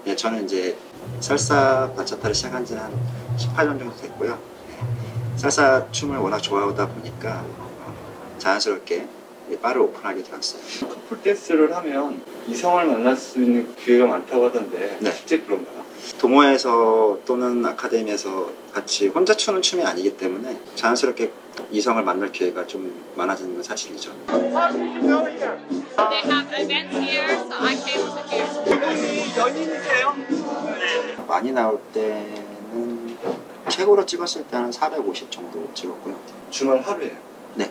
예, 저는 이제 살사 바차타를 시작한 지는 한 18년 정도 됐고요. 살사 춤을 워낙 좋아하다 보니까 자연스럽게 바를 오픈하게 되었어요. 커플 댄스를 하면 이성을 만날 수 있는 기회가 많다고 하던데 네. 실제 그런가요? 동호회에서 또는 아카데미에서 같이 혼자 추는 춤이 아니기 때문에 자연스럽게 이성을 만날 기회가 좀 많아지는 건 사실이죠. They have events here, so I came to here. 연인이세요? 많이 나올 때는 최고로 찍었을 때는 450 정도 찍었고요. 주말 하루에. 네.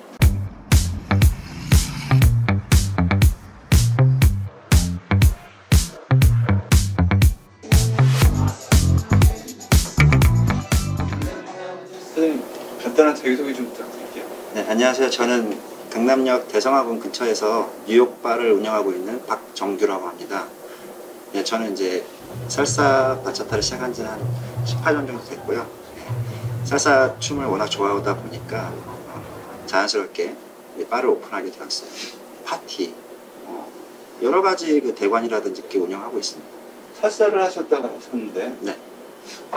선생님 간단한 자기소개 좀 부탁드릴게요. 네, 안녕하세요. 저는 강남역 대성학원 근처에서 뉴욕 바를 운영하고 있는 박정규라고 합니다. 네, 저는 이제 살사 바차타를 시작한 지는 한 18년 정도 됐고요. 살사 춤을 워낙 좋아하다 보니까 자연스럽게 바를 오픈하게 되었어요. 파티, 여러 가지 그 대관이라든지 이렇게 운영하고 있습니다. 살사를 하셨다가 하셨는데 네.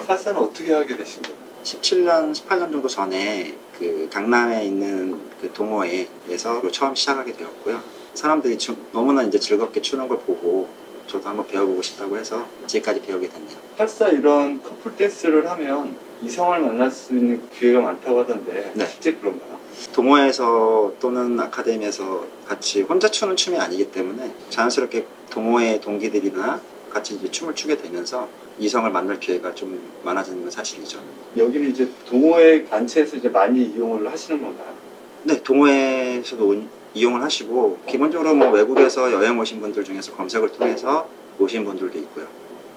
살사는 어떻게 하게 되신 거예요? 17년, 18년 정도 전에 그 강남에 있는 그 동호회에서 처음 시작하게 되었고요. 사람들이 너무나 이제 즐겁게 추는 걸 보고 저도 한번 배워보고 싶다고 해서 지금까지 배우게 됐네요. 살사 이런 커플 댄스를 하면 이성을 만날 수 있는 기회가 많다고 하던데 네. 실제 그런가요? 동호회에서 또는 아카데미에서 같이 혼자 추는 춤이 아니기 때문에 자연스럽게 동호회 동기들이나 같이 이제 춤을 추게 되면서 이성을 만날 기회가 좀 많아지는 건 사실이죠. 여기는 이제 동호회 단체에서 이제 많이 이용을 하시는 건가요? 네, 동호회에서도 이용을 하시고 기본적으로 뭐 외국에서 여행 오신 분들 중에서 검색을 통해서 오신 분들도 있고요.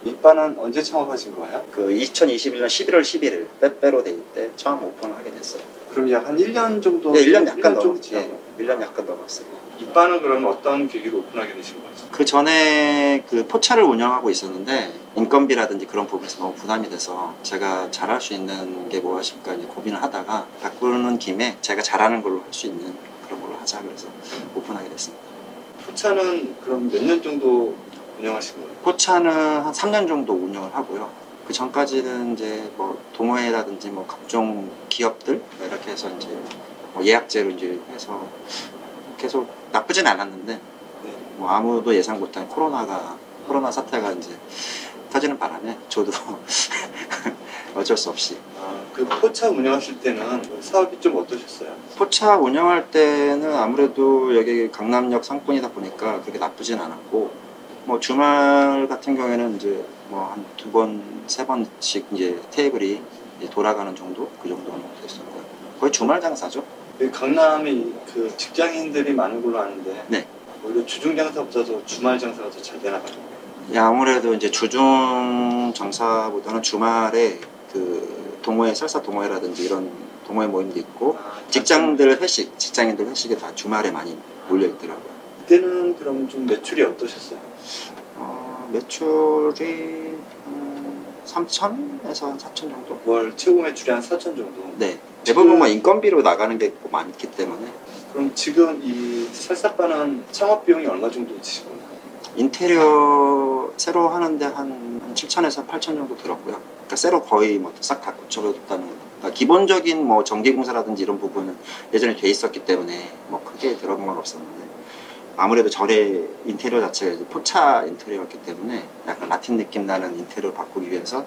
이 바는 언제 창업하신 거예요? 그 2021년 11월 11일 빼빼로 데이 때 처음 오픈을 하게 됐어요. 그럼 약 한 1년 정도? 네, 1년 약간 정도 넘었죠. 네, 1년 약간 넘었어요. 이 바는 그러면 어떤 계기로 오픈하게 되신 거죠? 그 전에 그 포차를 운영하고 있었는데 인건비라든지 그런 부분에서 너무 부담이 돼서 제가 잘할 수 있는 게 무엇일까 이제 고민을 하다가 바꾸는 김에 제가 잘하는 걸로 할 수 있는 그런 걸로 하자 그래서 오픈하게 됐습니다. 포차는 그럼 몇 년 정도 운영하신 거예요? 포차는 한 3년 정도 운영을 하고요. 그 전까지는 이제 뭐 동호회라든지 뭐 각종 기업들 이렇게 해서 이제 뭐 예약제로 이제 해서 계속 나쁘진 않았는데 네. 뭐 아무도 예상 못한 코로나 사태가 이제 터지는 바람에 저도 어쩔 수 없이 그 포차 운영하실 때는 사업이 좀 어떠셨어요? 포차 운영할 때는 아무래도 여기 강남역 상권이다 보니까 그렇게 나쁘진 않았고 뭐 주말 같은 경우에는 이제 뭐 한 2번, 3번씩 이제 테이블이 이제 돌아가는 정도 그 정도는 됐었고요. 거의 주말 장사죠. 여기 강남에 그 직장인들이 많은 걸로 아는데 네. 오히려 주중 장사보다도 주말 장사가 더 잘 되나 봐요. 예, 아무래도 이제 주중 장사보다는 주말에 그 동호회, 살사 동호회라든지 이런 동호회 모임도 있고 직장인들 회식이 다 주말에 많이 몰려 있더라고요. 이때는 그럼 좀 매출이 어떠셨어요? 매출이 3천에서 4천 정도? 월 최고 매출이 한 4천 정도? 네. 대부분 뭐 인건비로 나가는 게 많기 때문에 그럼 지금 이 살사바는 창업 비용이 얼마 정도 드시고 있나요? 인테리어 새로 하는데 한 7천에서 8천 정도 들었고요. 그러니까 새로 거의 뭐 싹 다 고쳐줬다는 그러니까 기본적인 뭐 전기공사라든지 이런 부분은 예전에 돼 있었기 때문에 뭐 크게 들어간 건 없었는데 아무래도 절의 인테리어 자체가 이제 포차 인테리어였기 때문에 약간 라틴 느낌 나는 인테리어를 바꾸기 위해서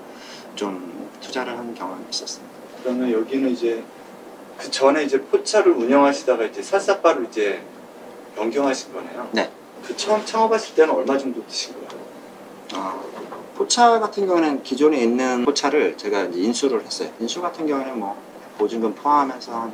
좀 투자를 한 경험이 있었습니다. 그러면 여기는 이제 그 전에 이제 포차를 운영하시다가 이제 살사바로 이제 변경하신 거네요? 네. 그 처음 창업하실 때는 얼마 정도 드신 거예요? 포차 같은 경우는 기존에 있는 포차를 제가 이제 인수를 했어요. 인수 같은 경우는 뭐 보증금 포함해서 한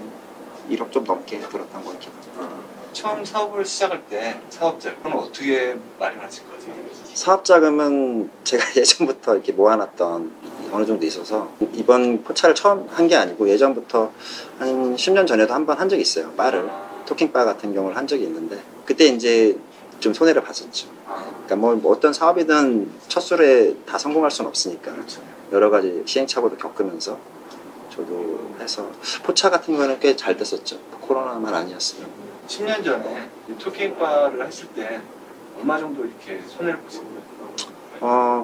1억 좀 넘게 들었던 거 기억합니다. 처음 사업을 시작할 때 사업자금은 어떻게 마련하신 거죠? 사업 자금은 제가 예전부터 이렇게 모아놨던 어느 정도 있어서 이번 포차를 처음 한 게 아니고 예전부터 한 10년 전에도 한 번 한 적이 있어요. 바를 토킹바 같은 경우를 한 적이 있는데 그때 이제 좀 손해를 봤었죠. 그러니까 뭐 어떤 사업이든 첫 술에 다 성공할 수는 없으니까 그렇죠. 여러 가지 시행착오도 겪으면서 저도 해서 포차 같은 경우는 꽤 잘 됐었죠. 코로나만 아니었으면. 10년 전에 이 토킹바를 하실 때 얼마 정도 이렇게 손해를 보신 거예요?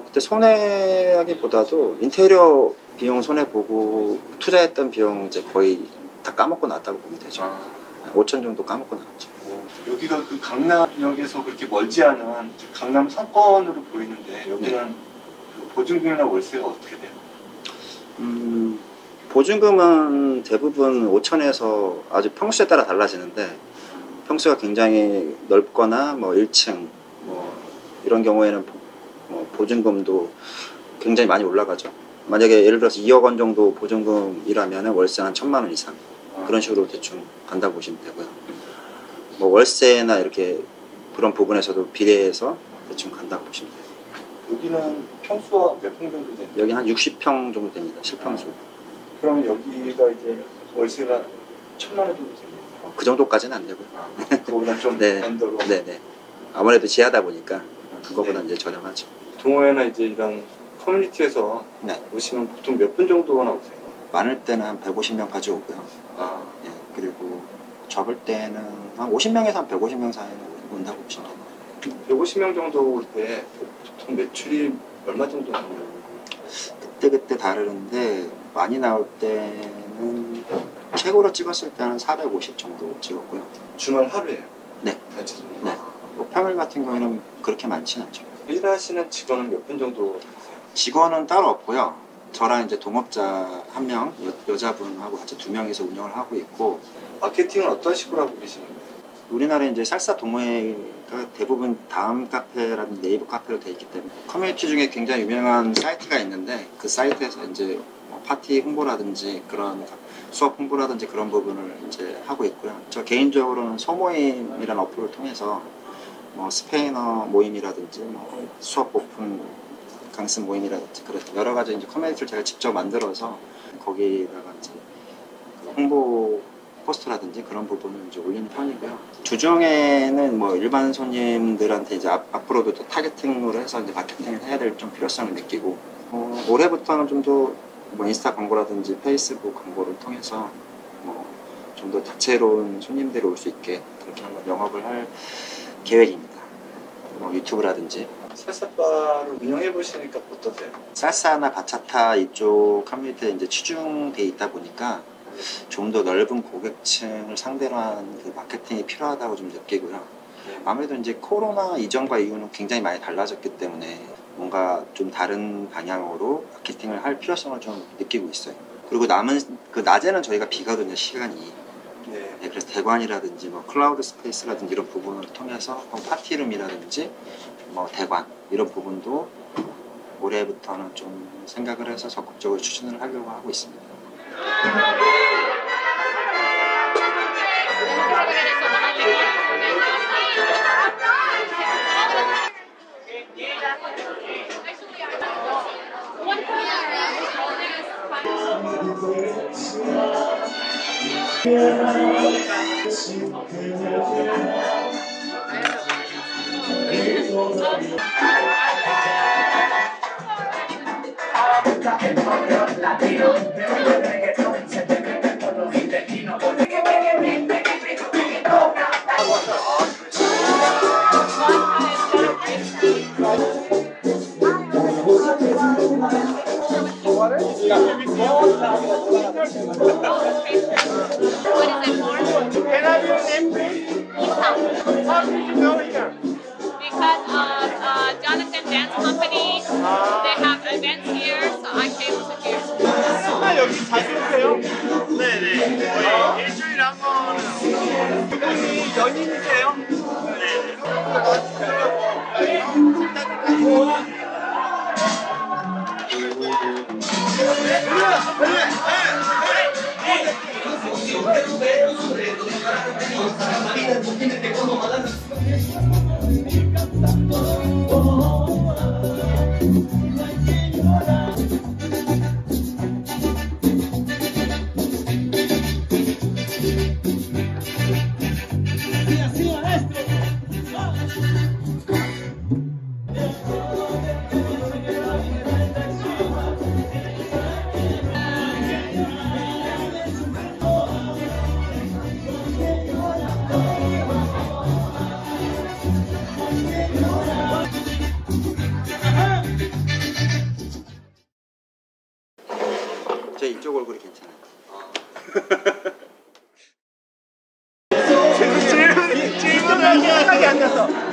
그때 손해하기보다도 인테리어 비용 손해보고 투자했던 비용 이제 거의 다 까먹고 났다고 보면 되죠. 5천 정도 까먹고 나왔죠. 여기가 그 강남역에서 그렇게 멀지 않은 강남 상권으로 보이는데 여기는 그 보증금이나 월세가 어떻게 돼요? 보증금은 대부분 5천에서 아주 평수에 따라 달라지는데 평수가 굉장히 넓거나 뭐 1층 뭐 이런 경우에는 보증금도 굉장히 많이 올라가죠. 만약에 예를 들어서 2억 원 정도 보증금이라면 월세 한 1,000만 원 이상 그런 식으로 대충 간다고 보시면 되고요. 뭐 월세나 이렇게 그런 부분에서도 비례해서 대충 간다고 보시면 돼요. 여기는 평수가 몇 평 정도 돼요? 여기 한 60평 정도 됩니다. 실평수. 그러면 여기가 이제 월세가 1,000만 원 정도 됩니다. 그 정도까지는 안 되고요. 그거보다 좀 네. 언더로. 네네. 아무래도 지하다 보니까 그거보다 네. 이제 저렴하죠. 동호회나 이제 이런 커뮤니티에서 네. 오시면 보통 몇 분 정도 나오세요? 많을 때는 한 150명까지 오고요. 예, 그리고 접을 때는 한 50명에서 한 150명 사이는 온다고 보시면 됩니다. 150명 정도 올 때 보통 매출이 얼마 정도 나오나요? 그때 다르는데 많이 나올 때는 최고로 찍었을 때는 450 정도 찍었고요. 주말 하루에요? 네. 대체적으로? 네. 뭐 평일 같은 경우에는 그렇게 많지는 않죠. 일하시는 직원은 몇 분 정도 되세요? 직원은 따로 없고요. 저랑 이제 동업자 한 명, 여자분하고 같이 2명이서 운영을 하고 있고, 마케팅은 어떤 식으로 하고 계시는 거예요? 우리나라에 이제 살사 동호회가 대부분 다음 카페라든지 네이버 카페로 되어 있기 때문에 커뮤니티 중에 굉장히 유명한 사이트가 있는데 그 사이트에서 이제 뭐 파티 홍보라든지 그런 수업 홍보라든지 그런 부분을 이제 하고 있고요. 저 개인적으로는 소모임이라는 어플을 통해서 뭐 스페인어 모임이라든지 뭐 수업 오픈 강습 모임이라든지 그런 여러 가지 이제 커뮤니티를 제가 직접 만들어서 거기다가 이제 홍보 포스트라든지 그런 부분을 이제 올리는 편이고요. 주중에는 뭐 일반 손님들한테 이제 앞으로도 또 타겟팅으로 해서 이제 마케팅을 해야 될 좀 필요성을 느끼고 올해부터는 좀 더 뭐 인스타 광고라든지 페이스북 광고를 통해서 뭐 좀 더 다채로운 손님들이 올 수 있게 그렇게 한번 영업을 할 계획입니다. 뭐 유튜브라든지 살사바를 운영해 보시니까 어떠세요? 살사나 바차타 이쪽 커뮤니티에 이제 치중돼 있다 보니까 좀 더 넓은 고객층을 상대로 한 그 마케팅이 필요하다고 좀 느끼고요. 아무래도 이제 코로나 이전과 이후는 굉장히 많이 달라졌기 때문에 뭔가 좀 다른 방향으로 마케팅을 할 필요성을 좀 느끼고 있어요. 그리고 남은 그 낮에는 저희가 비거든요, 시간이. 네. 네, 그래서 대관이라든지 뭐 클라우드 스페이스라든지 이런 부분을 통해서 파티룸이라든지 뭐 대관 이런 부분도 올해부터는 좀 생각을 해서 적극적으로 추진을 하려고 하고 있습니다. What is it for? Can I have your name, please? How did you know here? Because of Jonathan Dance Company, they have events here, so I came to here. 아, 여기 자주 오세요? 네네. 거의 일주일에 한 번은. 여기 연인이세요? 제 이쪽 얼굴이 괜찮아요. 질문을 하게 앉았어.